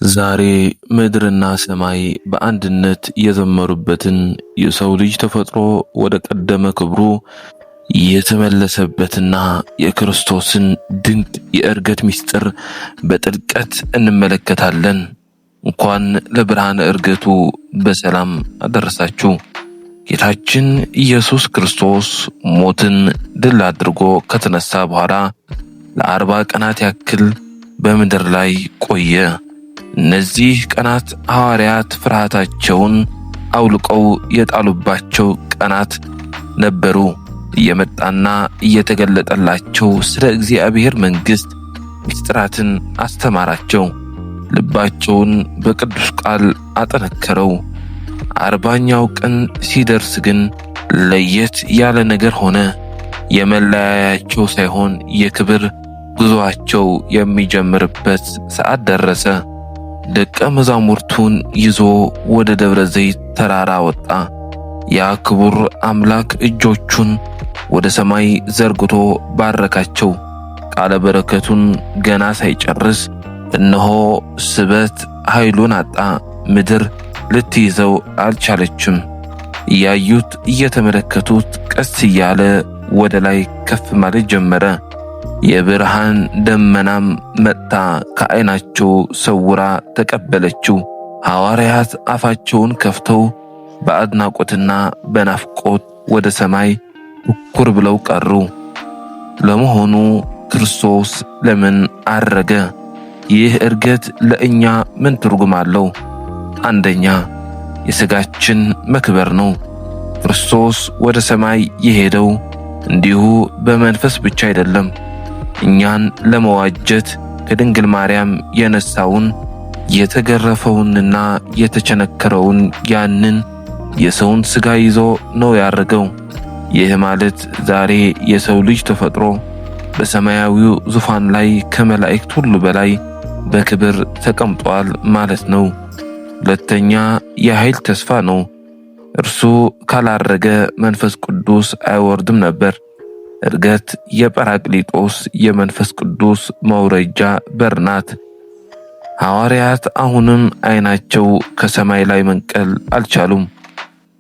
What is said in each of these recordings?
ዛሬ ምድርና ሰማይ በአንድነት የዘመሩበትን የሰው ልጅ ተፈጥሮ ወደ ቀደመ ክብሩ የተመለሰበትና የክርስቶስን ድንቅ የእርገት ምስጢር በጥልቀት እንመለከታለን። እንኳን ለብርሃነ እርገቱ በሰላም አደረሳችሁ። ጌታችን ኢየሱስ ክርስቶስ ሞትን ድል አድርጎ ከተነሳ በኋላ ለ40 ቀናት ያክል በምድር ላይ ቆየ። እነዚህ ቀናት ሐዋርያት ፍርሃታቸውን አውልቀው የጣሉባቸው ቀናት ነበሩ። እየመጣና እየተገለጠላቸው ስለ እግዚአብሔር መንግሥት ምስጢራትን አስተማራቸው። ልባቸውን በቅዱስ ቃል አጠነከረው። 40ኛው ቀን ሲደርስ ግን ለየት ያለ ነገር ሆነ። የመለያያቸው ሳይሆን የክብር ጉዞአቸው የሚጀምርበት ሰዓት ደረሰ። ደቀ መዛሙርቱን ይዞ ወደ ደብረ ዘይት ተራራ ወጣ። ያ ክቡር አምላክ እጆቹን ወደ ሰማይ ዘርግቶ ባረካቸው። ቃለ በረከቱን ገና ሳይጨርስ እነሆ ስበት ኃይሉን አጣ። ምድር ልትይዘው አልቻለችም። እያዩት እየተመለከቱት ቀስ እያለ ወደ ላይ ከፍ ማለት ጀመረ። የብርሃን ደመናም መጥታ ከዓይናቸው ሰውራ ተቀበለችው። ሐዋርያት አፋቸውን ከፍተው በአድናቆትና በናፍቆት ወደ ሰማይ ትኩር ብለው ቀሩ። ለመሆኑ ክርስቶስ ለምን አረገ? ይህ እርገት ለእኛ ምን ትርጉም አለው? አንደኛ፣ የሥጋችን መክበር ነው። ክርስቶስ ወደ ሰማይ የሄደው እንዲሁ በመንፈስ ብቻ አይደለም። እኛን ለመዋጀት ከድንግል ማርያም የነሳውን የተገረፈውንና የተቸነከረውን ያንን የሰውን ሥጋ ይዞ ነው ያረገው። ይህ ማለት ዛሬ የሰው ልጅ ተፈጥሮ በሰማያዊው ዙፋን ላይ ከመላእክት ሁሉ በላይ በክብር ተቀምጧል ማለት ነው። ሁለተኛ፣ የኃይል ተስፋ ነው። እርሱ ካላረገ መንፈስ ቅዱስ አይወርድም ነበር። እርገት የጰራቅሊጦስ የመንፈስ ቅዱስ መውረጃ በር ናት። ሐዋርያት አሁንም ዓይናቸው ከሰማይ ላይ መንቀል አልቻሉም።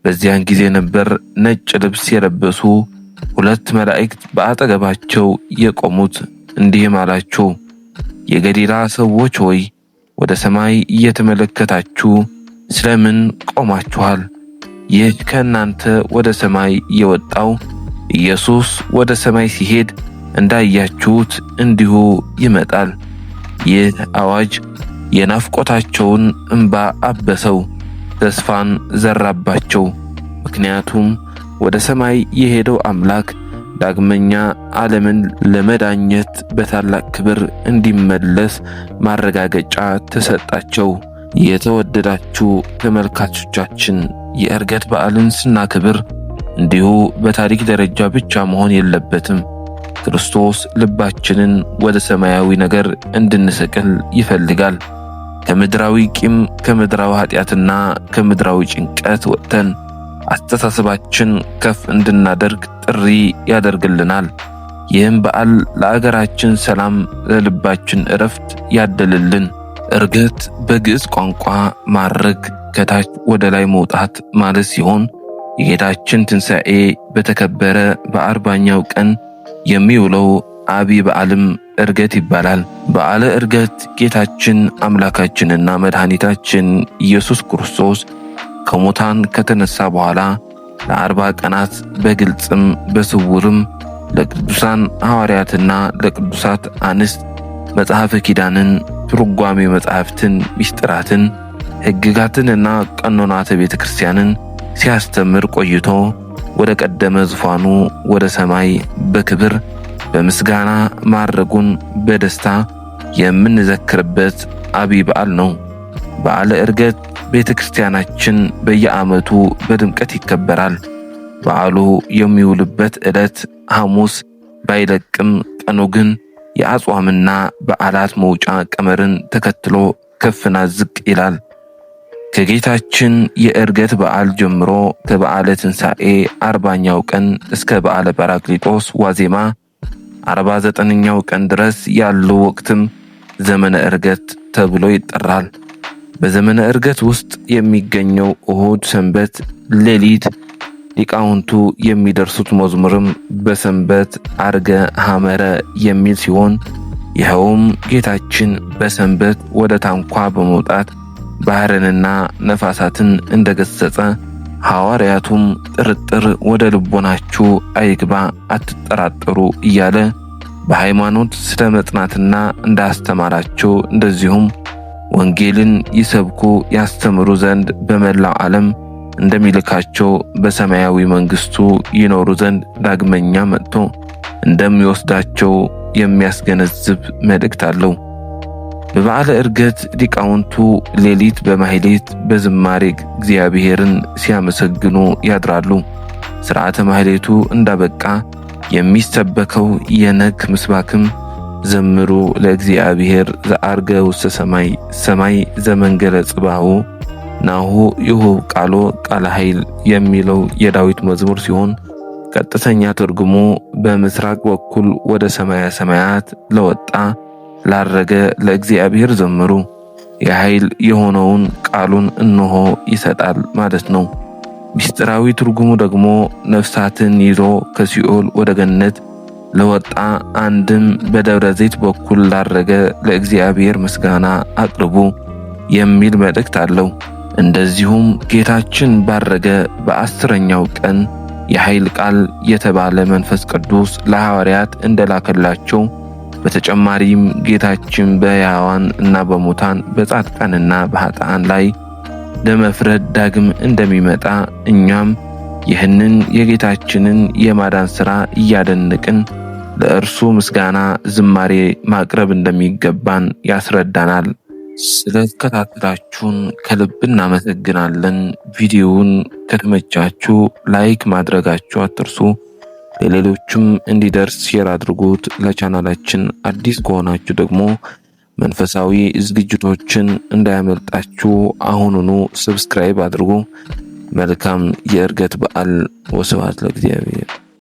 በዚያን ጊዜ ነበር ነጭ ልብስ የለበሱ 2 መላእክት በአጠገባቸው የቆሙት። እንዲህም አላቸው፣ የገሊላ ሰዎች ሆይ ወደ ሰማይ እየተመለከታችሁ ስለምን ቆማችኋል? ይህ ከእናንተ ወደ ሰማይ የወጣው ኢየሱስ ወደ ሰማይ ሲሄድ እንዳያችሁት እንዲሁ ይመጣል። ይህ አዋጅ የናፍቆታቸውን እንባ አበሰው፣ ተስፋን ዘራባቸው። ምክንያቱም ወደ ሰማይ የሄደው አምላክ ዳግመኛ ዓለምን ለመዳኘት በታላቅ ክብር እንዲመለስ ማረጋገጫ ተሰጣቸው። የተወደዳችሁ ተመልካቾቻችን፣ የእርገት በዓልን ስናክብር እንዲሁ በታሪክ ደረጃ ብቻ መሆን የለበትም። ክርስቶስ ልባችንን ወደ ሰማያዊ ነገር እንድንሰቅል ይፈልጋል። ከምድራዊ ቂም፣ ከምድራዊ ኃጢአትና ከምድራዊ ጭንቀት ወጥተን አስተሳሰባችን ከፍ እንድናደርግ ጥሪ ያደርግልናል። ይህም በዓል ለአገራችን ሰላም፣ ለልባችን እረፍት ያደልልን። እርገት በግዕዝ ቋንቋ ማረግ፣ ከታች ወደ ላይ መውጣት ማለት ሲሆን የጌታችን ትንሣኤ በተከበረ በ40ኛው ቀን የሚውለው አብይ በዓልም እርገት ይባላል። በዓለ እርገት ጌታችን አምላካችንና መድኃኒታችን ኢየሱስ ክርስቶስ ከሙታን ከተነሳ በኋላ ለ40 ቀናት በግልጽም በስውርም ለቅዱሳን ሐዋርያትና ለቅዱሳት አንስት መጽሐፈ ኪዳንን፣ ትርጓሜ መጻሕፍትን፣ ምስጢራትን፣ ሕግጋትንና ቀኖናተ ቤተ ክርስቲያንን ሲያስተምር ቆይቶ ወደ ቀደመ ዙፋኑ ወደ ሰማይ በክብር በምስጋና ማረጉን በደስታ የምንዘክርበት አብይ በዓል ነው። በዓለ እርገት ቤተ ክርስቲያናችን በየዓመቱ በድምቀት ይከበራል። በዓሉ የሚውልበት ዕለት ሐሙስ ባይለቅም ቀኑ ግን የአጽዋምና በዓላት መውጫ ቀመርን ተከትሎ ከፍና ዝቅ ይላል። ከጌታችን የእርገት በዓል ጀምሮ ከበዓለ ትንሣኤ 40ኛው ቀን እስከ በዓለ ጰራቅሊጦስ ዋዜማ 49ኛው ቀን ድረስ ያለው ወቅትም ዘመነ ዕርገት ተብሎ ይጠራል። በዘመነ ዕርገት ውስጥ የሚገኘው እሁድ ሰንበት ሌሊት ሊቃውንቱ የሚደርሱት መዝሙርም በሰንበት አርገ ሐመረ የሚል ሲሆን ይኸውም ጌታችን በሰንበት ወደ ታንኳ በመውጣት ባህርንና ነፋሳትን እንደገሰጸ ሐዋርያቱም ጥርጥር ወደ ልቦናችሁ አይግባ አትጠራጠሩ እያለ በሃይማኖት ስለ መጽናትና እንዳስተማራቸው እንደዚሁም ወንጌልን ይሰብኩ ያስተምሩ ዘንድ በመላው ዓለም እንደሚልካቸው በሰማያዊ መንግስቱ ይኖሩ ዘንድ ዳግመኛ መጥቶ እንደሚወስዳቸው የሚያስገነዝብ መልእክት አለው። በበዓለ ዕርገት ሊቃውንቱ ሌሊት በማህሌት በዝማሬ እግዚአብሔርን ሲያመሰግኑ ያድራሉ። ሥርዓተ ማህሌቱ እንዳበቃ የሚሰበከው የነግ ምስባክም ዘምሩ ለእግዚአብሔር ዘአርገ ውስተ ሰማይ ሰማይ ዘመንገለ ጽባሁ ናሁ ይሁብ ቃሎ ቃለ ኃይል የሚለው የዳዊት መዝሙር ሲሆን ቀጥተኛ ትርጉሙ በምስራቅ በኩል ወደ ሰማያ ሰማያት ለወጣ ላረገ ለእግዚአብሔር ዘምሩ፣ የኃይል የሆነውን ቃሉን እነሆ ይሰጣል ማለት ነው። ምስጢራዊ ትርጉሙ ደግሞ ነፍሳትን ይዞ ከሲኦል ወደ ገነት ለወጣ አንድም በደብረ ዘይት በኩል ላረገ ለእግዚአብሔር ምስጋና አቅርቡ የሚል መልእክት አለው። እንደዚሁም ጌታችን ባረገ በ10ኛው ቀን የኃይል ቃል የተባለ መንፈስ ቅዱስ ለሐዋርያት እንደላከላቸው በተጨማሪም ጌታችን በሕያዋን እና በሙታን በጻድቃንና በኃጥአን ላይ ለመፍረድ ዳግም እንደሚመጣ እኛም ይህንን የጌታችንን የማዳን ሥራ እያደነቅን ለእርሱ ምስጋና ዝማሬ ማቅረብ እንደሚገባን ያስረዳናል። ስለተከታተላችሁን ከልብ እናመሰግናለን። ቪዲዮውን ከተመቻችሁ ላይክ ማድረጋችሁ አትርሱ። ለሌሎችም እንዲደርስ ሼር አድርጉት። ለቻናላችን አዲስ ከሆናችሁ ደግሞ መንፈሳዊ ዝግጅቶችን እንዳያመልጣችሁ አሁኑኑ ሰብስክራይብ አድርጉ። መልካም የዕርገት በዓል። ወስብሐት ለእግዚአብሔር።